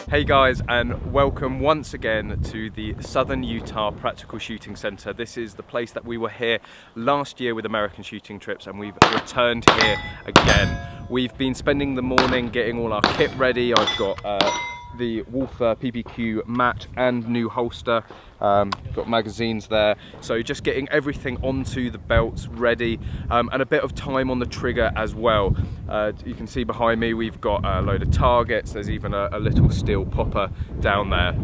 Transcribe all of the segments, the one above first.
Hey guys, and welcome once again to the Southern Utah Practical Shooting Center. This is the place that we were here last year with American Shooting Trips, and we've returned here again. We've been spending the morning getting all our kit ready. I've got the Wolfer PPQ mat and new holster, got magazines there, so just getting everything onto the belts ready, and a bit of time on the trigger as well. You can see behind me we've got a load of targets. There's even a little steel popper down there.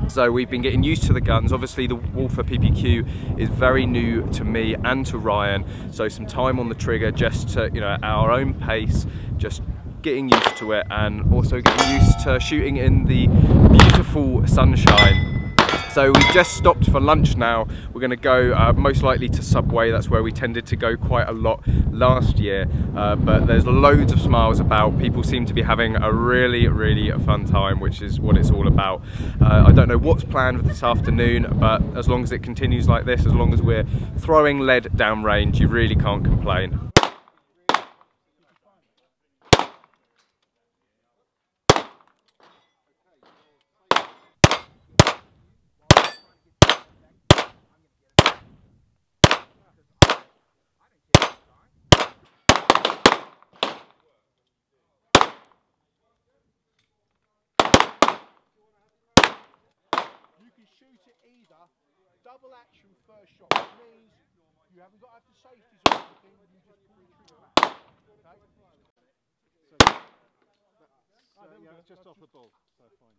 So we've been getting used to the guns. Obviously the Wolfer PPQ is very new to me and to Ryan, so some time on the trigger just to, you know, at our own pace, just getting used to it, and also getting used to shooting in the beautiful sunshine. So we've just stopped for lunch now. We're going to go most likely to Subway. That's where we tended to go quite a lot last year, but there's loads of smiles about. People seem to be having a really fun time, which is what it's all about. I don't know what's planned for this afternoon, but as long as it continues like this, as long as we're throwing lead down range, you really can't complain. Shoot it either double action first shot, which means you haven't got to have the safeties or anything, you just pull the trigger back. Okay? So that's just off the ball, so fine.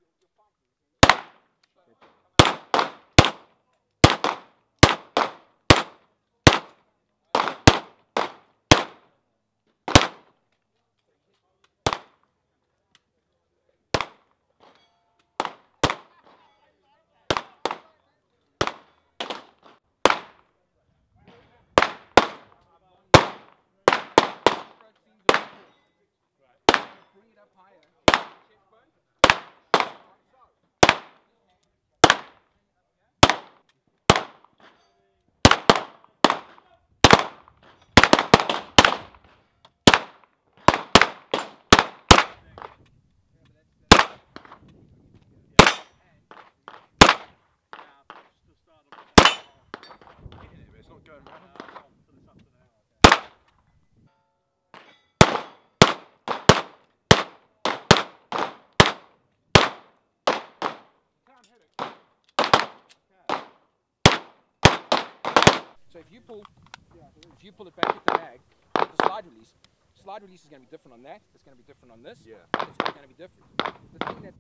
So if you pull it back with the mag, with the slide release is going to be different on that. It's going to be different on this. Yeah. It's going to be different. The thing that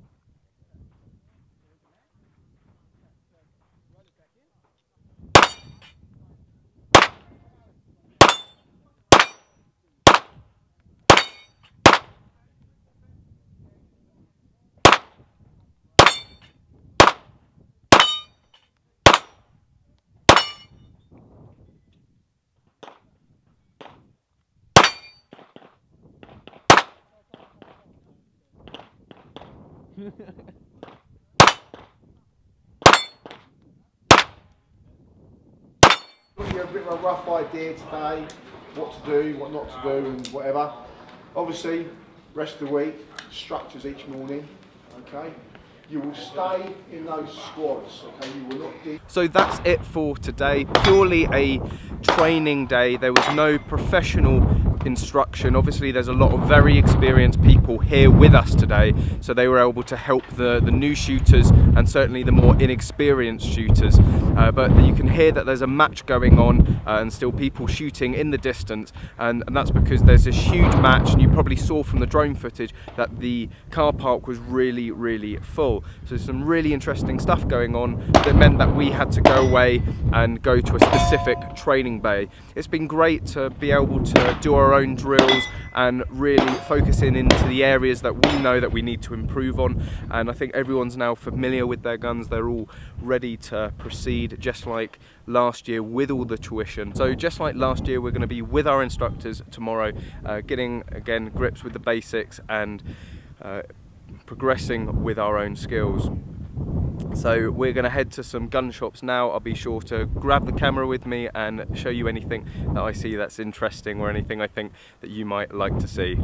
Give you a bit of a rough idea today, what to do, what not to do, and whatever. Obviously, rest of the week, structures each morning, okay? You will stay in those squads, okay? You will not do. So that's it for today. Purely a training day. There was no professional instruction. Obviously there's a lot of very experienced people here with us today, so they were able to help the new shooters and certainly the more inexperienced shooters. But you can hear that there's a match going on and still people shooting in the distance, and that's because there's this huge match, and you probably saw from the drone footage that the car park was really full. So some really interesting stuff going on that meant that we had to go away and go to a specific training bay. It's been great to be able to do our own drills and really focus into the areas that we know that we need to improve on, and I think everyone's now familiar with their guns. They're all ready to proceed, just like last year with all the tuition. So just like last year, we're going to be with our instructors tomorrow, getting again grips with the basics and progressing with our own skills. So we're going to head to some gun shops now. I'll be sure to grab the camera with me and show you anything that I see that's interesting or anything I think that you might like to see.